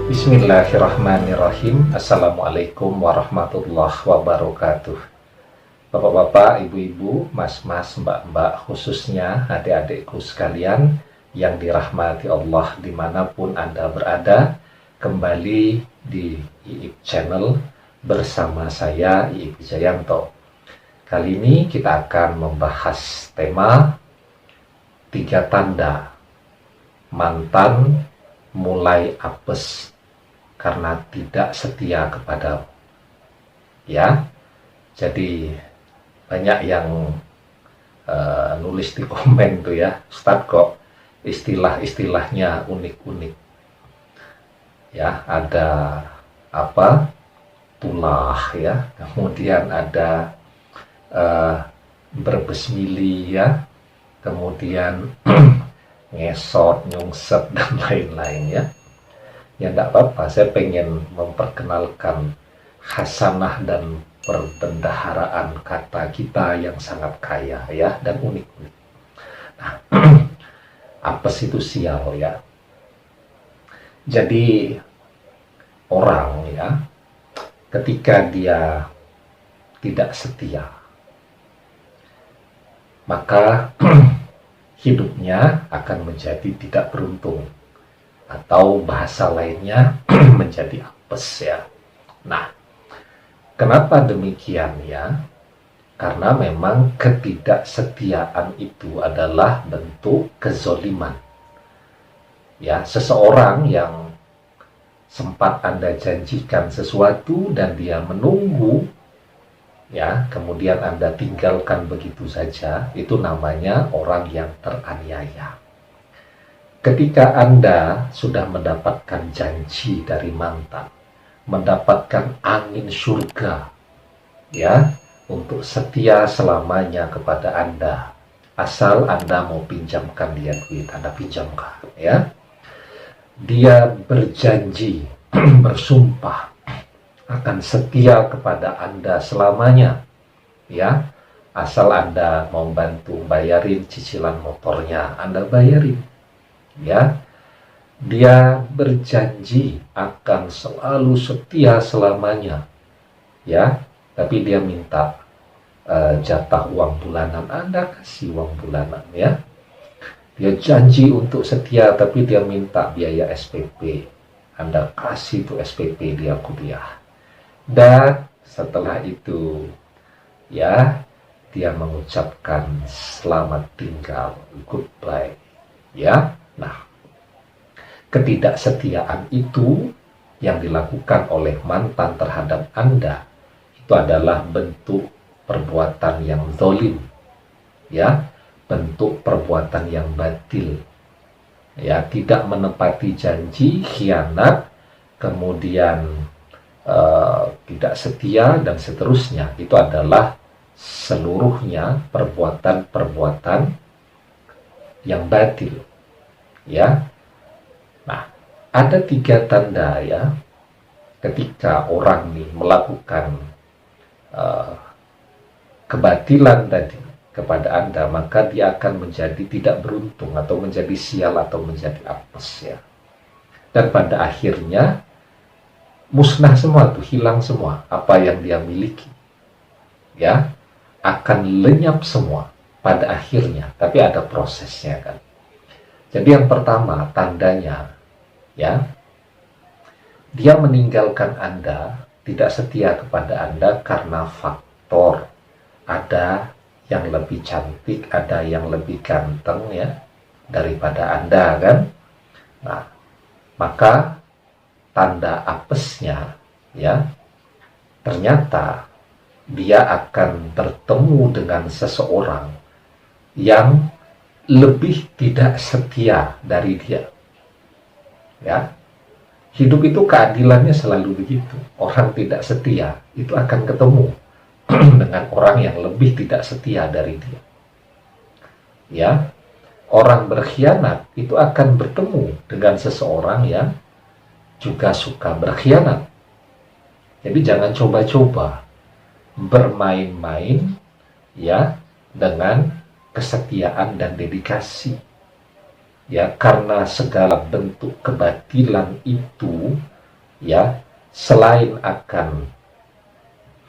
Bismillahirrahmanirrahim. Assalamualaikum warahmatullahi wabarakatuh. Bapak-bapak, ibu-ibu, mas-mas, mbak-mbak, khususnya adik-adikku sekalian yang dirahmati Allah dimanapun Anda berada, kembali di IIP Channel bersama saya, IIP Wijayanto. Kali ini kita akan membahas tema 3 tanda mantan mulai apes karena tidak setia kepadamu. Ya, jadi banyak yang nulis di komen tuh ya, Ustadz kok istilah-istilahnya unik-unik. Ya, ada apa? Tulah ya, kemudian ada berbesmili ya, kemudian ngesot, nyungset dan lain-lain ya. Ya enggak apa-apa, saya pengen memperkenalkan khasanah dan perbendaharaan kata kita yang sangat kaya ya dan unik-unik. Nah, apes itu sial ya. Jadi orang ya, ketika dia tidak setia, maka hidupnya akan menjadi tidak beruntung, atau bahasa lainnya menjadi apes ya. Nah, kenapa demikian ya? Karena memang ketidaksetiaan itu adalah bentuk kezoliman. Ya, seseorang yang sempat Anda janjikan sesuatu dan dia menunggu, ya, kemudian Anda tinggalkan begitu saja, itu namanya orang yang teraniaya. Ketika Anda sudah mendapatkan janji dari mantan, mendapatkan angin surga, ya, untuk setia selamanya kepada Anda, asal Anda mau pinjamkan dia duit, Anda pinjamkan, ya. Dia berjanji, bersumpah akan setia kepada Anda selamanya, ya, asal Anda mau bantu bayarin cicilan motornya, Anda bayarin. Ya, dia berjanji akan selalu setia selamanya, ya, tapi dia minta jatah uang bulanan, Anda kasih uang bulanan, ya. Dia janji untuk setia, tapi dia minta biaya SPP, Anda kasih tuh SPP dia kuliah. Dan setelah itu, ya, dia mengucapkan selamat tinggal, goodbye, ya. Nah, ketidaksetiaan itu yang dilakukan oleh mantan terhadap Anda itu adalah bentuk perbuatan yang zalim, ya, bentuk perbuatan yang batil, ya, tidak menepati janji, khianat, kemudian tidak setia dan seterusnya. Itu adalah seluruhnya perbuatan-perbuatan yang batil. Ya, nah, ada 3 tanda ya, ketika orang nih melakukan kebatilan tadi kepada Anda, maka dia akan menjadi tidak beruntung atau menjadi sial atau menjadi apes ya. Dan pada akhirnya musnah semua tuh, hilang semua apa yang dia miliki. Ya, akan lenyap semua pada akhirnya, tapi ada prosesnya kan. Jadi yang pertama tandanya, ya, dia meninggalkan Anda, tidak setia kepada Anda karena faktor ada yang lebih cantik, ada yang lebih ganteng ya daripada Anda kan. Nah, maka tanda apesnya ya, ternyata dia akan bertemu dengan seseorang yang lebih tidak setia dari dia. Ya. Hidup itu keadilannya selalu begitu. Orang tidak setia itu akan ketemu dengan orang yang lebih tidak setia dari dia. Ya. Orang berkhianat itu akan bertemu dengan seseorang yang juga suka berkhianat. Jadi jangan coba-coba bermain-main ya dengan kesetiaan dan dedikasi. Ya, karena segala bentuk kebatilan itu ya, selain akan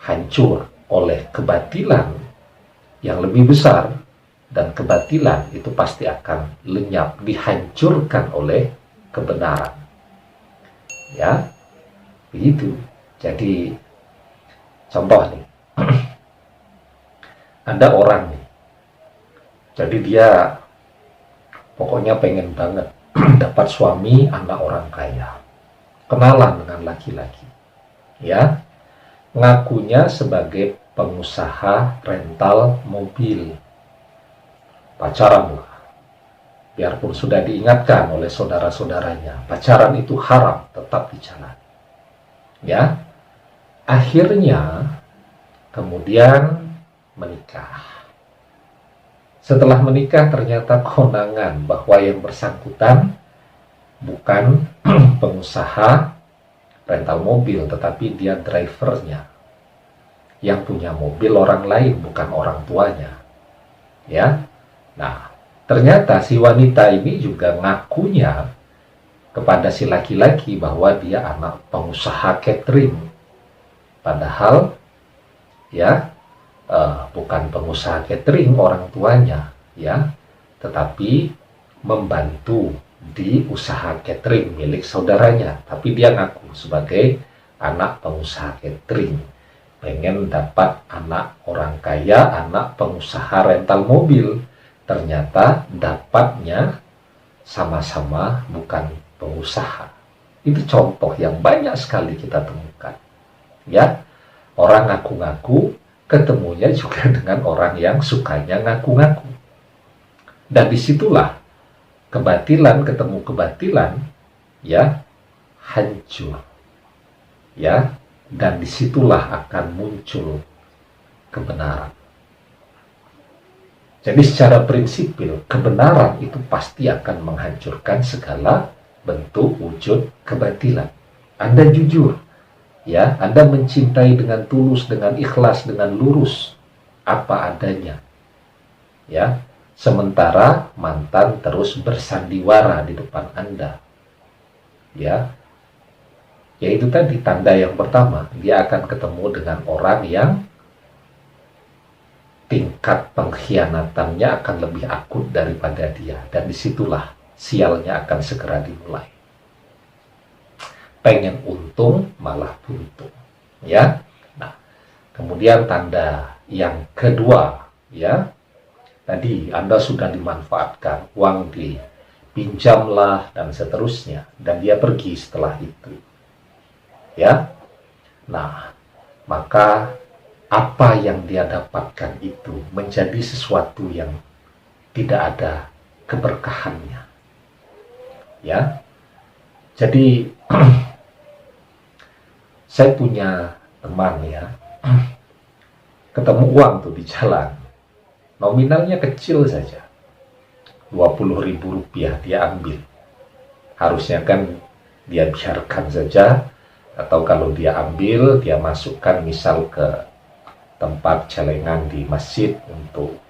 hancur oleh kebatilan yang lebih besar, dan kebatilan itu pasti akan lenyap, dihancurkan oleh kebenaran. Ya, begitu. Jadi contoh nih, ada orang nih, jadi dia pokoknya pengen banget dapat suami anak orang kaya, kenalan dengan laki-laki, ya, ngakunya sebagai pengusaha rental mobil, pacaran lah. Biarpun sudah diingatkan oleh saudara-saudaranya, pacaran itu haram, tetap dijalani. Ya, akhirnya kemudian menikah. Setelah menikah ternyata konangan bahwa yang bersangkutan bukan pengusaha rental mobil, tetapi dia drivernya. Yang punya mobil orang lain, bukan orang tuanya. Ya, nah, ternyata si wanita ini juga ngakunya kepada si laki-laki bahwa dia anak pengusaha catering. Padahal ya bukan pengusaha catering orang tuanya, ya, tetapi membantu di usaha catering milik saudaranya. Tapi dia ngaku sebagai anak pengusaha catering, pengen dapat anak orang kaya, anak pengusaha rental mobil. Ternyata dapatnya sama-sama bukan pengusaha. Itu contoh yang banyak sekali kita temukan. Ya, orang ngaku-ngaku ketemunya juga dengan orang yang sukanya ngaku-ngaku. Dan disitulah kebatilan ketemu kebatilan, ya, hancur. Ya, dan disitulah akan muncul kebenaran. Jadi secara prinsipil, kebenaran itu pasti akan menghancurkan segala bentuk wujud kebatilan. Anda jujur, ya, Anda mencintai dengan tulus, dengan ikhlas, dengan lurus, apa adanya. Ya, sementara mantan terus bersandiwara di depan Anda. Ya, yaitu tadi tanda yang pertama, dia akan ketemu dengan orang yang tingkat pengkhianatannya akan lebih akut daripada dia, dan disitulah sialnya akan segera dimulai. Pengen untung malah buntung, ya. Nah, kemudian tanda yang kedua, ya, tadi Anda sudah dimanfaatkan, uang dipinjamlah dan seterusnya, dan dia pergi setelah itu, ya. Nah, maka apa yang dia dapatkan itu menjadi sesuatu yang tidak ada keberkahannya. Ya. Jadi saya punya teman, ya, ketemu uang tuh di jalan. Nominalnya kecil saja. 20.000 rupiah dia ambil. Harusnya kan dia biarkan saja, atau kalau dia ambil, dia masukkan misal ke tempat celengan di masjid untuk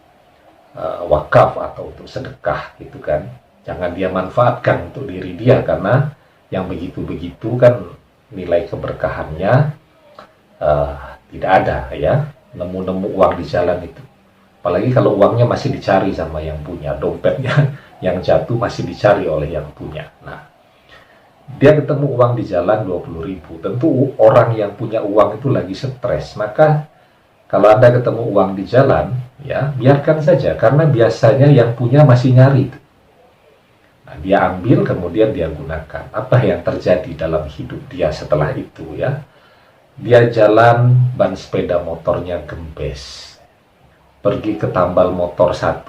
wakaf atau untuk sedekah gitu kan. Jangan dia manfaatkan untuk diri dia, karena yang begitu-begitu kan nilai keberkahannya tidak ada, ya. Nemu-nemu uang di jalan itu, apalagi kalau uangnya masih dicari sama yang punya, dompetnya yang jatuh masih dicari oleh yang punya. Nah, dia ketemu uang di jalan 20.000, tentu orang yang punya uang itu lagi stres. Maka kalau Anda ketemu uang di jalan, ya, biarkan saja, karena biasanya yang punya masih nyari. Nah, dia ambil, kemudian dia gunakan. Apa yang terjadi dalam hidup dia setelah itu, ya? Dia jalan, ban sepeda motornya gempes. Pergi ke tambal motor 1,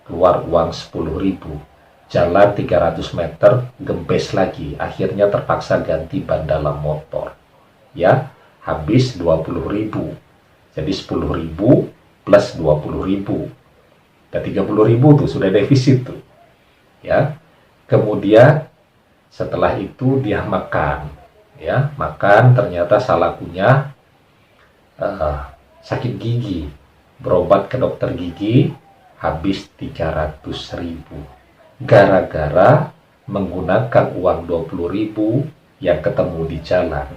keluar uang 10.000. Jalan 300 meter, gempes lagi. Akhirnya terpaksa ganti ban dalam motor. Ya, habis 20.000. Jadi 10.000 plus 20.000. Dan 30.000 tuh sudah defisit tuh. Ya. Kemudian setelah itu dia makan. Ya, makan, ternyata salah kunyah, sakit gigi. Berobat ke dokter gigi, habis 300.000. Gara-gara menggunakan uang 20.000 yang ketemu di jalan,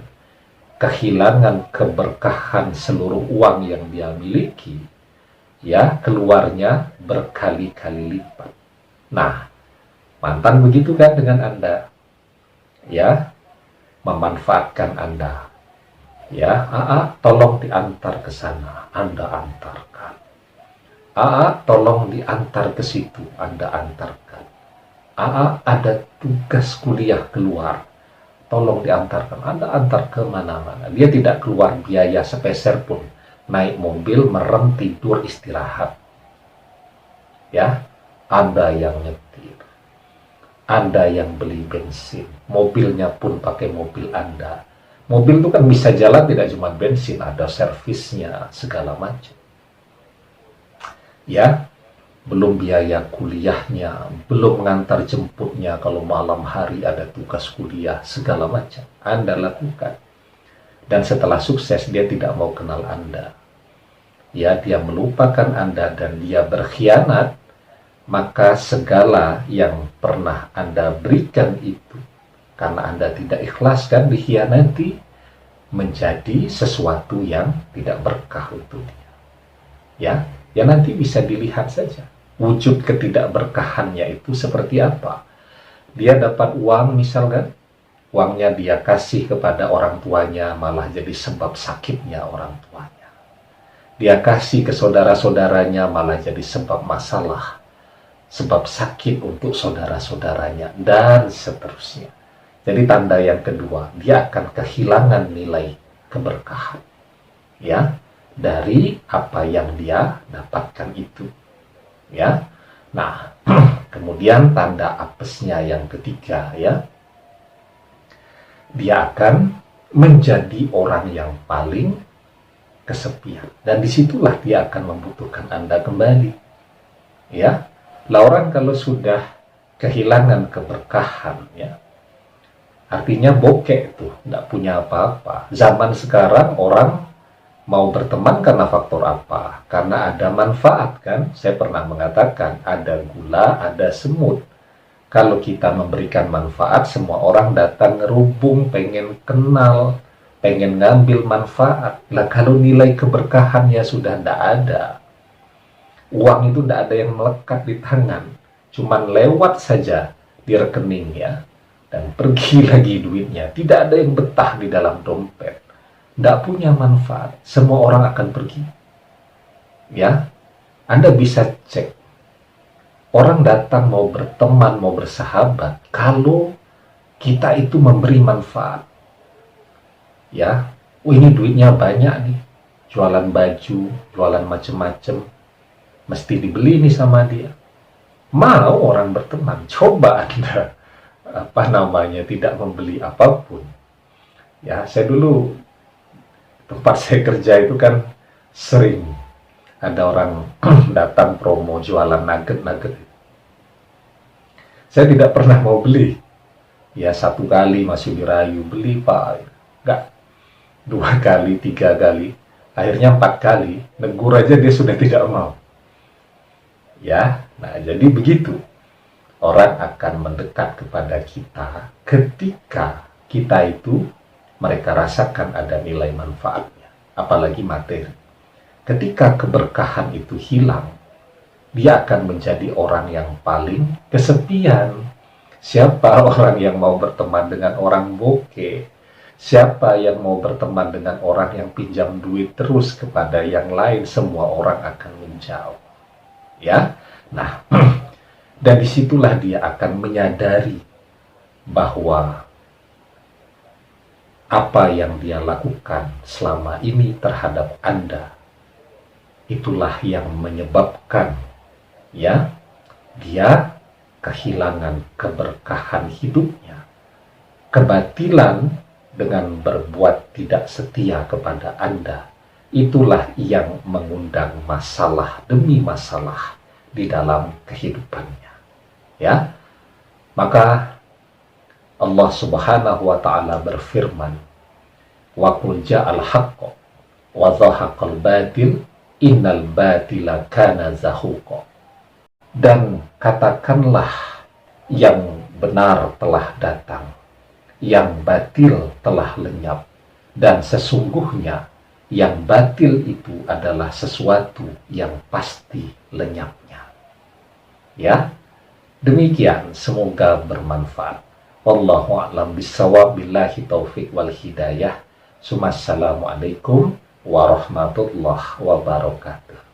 kehilangan keberkahan seluruh uang yang dia miliki, ya keluarnya berkali-kali lipat. Nah, mantan begitu kan dengan Anda, ya, memanfaatkan Anda, ya, tolong diantar ke sana, Anda antarkan. Tolong diantar ke situ, Anda antarkan. Ada tugas kuliah keluar, tolong diantarkan, Anda antar ke mana-mana. Dia tidak keluar biaya sepeser pun, naik mobil, merem, tidur, istirahat. Ya, Anda yang nyetir, Anda yang beli bensin, mobilnya pun pakai mobil Anda. Mobil itu kan bisa jalan tidak cuma bensin, ada servisnya, segala macam. Ya, belum biaya kuliahnya, belum ngantar jemputnya kalau malam hari ada tugas kuliah, segala macam Anda lakukan. Dan setelah sukses dia tidak mau kenal Anda, ya, dia melupakan Anda dan dia berkhianat. Maka segala yang pernah Anda berikan itu, karena Anda tidak ikhlas kan dikhianati, menjadi sesuatu yang tidak berkah untuk dia. Ya nanti bisa dilihat saja wujud ketidakberkahannya itu seperti apa. Dia dapat uang misalkan, uangnya dia kasih kepada orang tuanya, malah jadi sebab sakitnya orang tuanya. Dia kasih ke saudara-saudaranya, malah jadi sebab masalah, sebab sakit untuk saudara-saudaranya, dan seterusnya. Jadi tanda yang kedua, dia akan kehilangan nilai keberkahan, ya, dari apa yang dia dapatkan itu, ya. Nah, kemudian tanda apesnya yang ketiga, ya, dia akan menjadi orang yang paling kesepian, dan disitulah dia akan membutuhkan Anda kembali, ya. Lah orang kalau sudah kehilangan keberkahan, ya, artinya bokeh tuh, nggak punya apa-apa. Zaman sekarang orang mau berteman karena faktor apa? Karena ada manfaat kan? Saya pernah mengatakan ada gula, ada semut. Kalau kita memberikan manfaat, semua orang datang ngerubung, pengen kenal, pengen ngambil manfaat. Lah kalau nilai keberkahannya sudah tidak ada, uang itu tidak ada yang melekat di tangan, cuman lewat saja di rekening, ya, dan pergi lagi duitnya, tidak ada yang betah di dalam dompet, tidak punya manfaat, semua orang akan pergi. Ya, Anda bisa cek, orang datang mau berteman, mau bersahabat, kalau kita itu memberi manfaat, ya, ini duitnya banyak nih, jualan baju, jualan macem-macem, mesti dibeli nih sama dia. Mau orang berteman, coba Anda tidak membeli apapun. Ya, saya dulu tempat saya kerja itu kan sering ada orang datang promo jualan nugget. Saya tidak pernah mau beli. Ya, 1 kali masih dirayu, beli Pak. Enggak. 2 kali, 3 kali. Akhirnya 4 kali. Negur aja dia sudah tidak mau. Ya, nah jadi begitu. Orang akan mendekat kepada kita ketika kita itu mereka rasakan ada nilai manfaatnya, apalagi materi. Ketika keberkahan itu hilang, dia akan menjadi orang yang paling kesepian. Siapa orang yang mau berteman dengan orang bokeh? Siapa yang mau berteman dengan orang yang pinjam duit terus kepada yang lain? Semua orang akan menjauh. Ya, nah, dan disitulah dia akan menyadari bahwa apa yang dia lakukan selama ini terhadap Anda, itulah yang menyebabkan, ya, dia kehilangan keberkahan hidupnya. Kebatilan dengan berbuat tidak setia kepada Anda, itulah yang mengundang masalah demi masalah di dalam kehidupannya. Ya, maka Allah Subhanahu wa Ta'ala berfirman, "Wa qul ja'al haqqo wa dhahaqal batil innal batila kana zahuqa." Dan katakanlah yang benar telah datang yang batil telah lenyap, dan sesungguhnya yang batil itu adalah sesuatu yang pasti lenyapnya. Ya, demikian, semoga bermanfaat. Wallahu a'lam bishawab, billahi taufik wal hidayah. Assalamualaikum warahmatullahi wabarakatuh.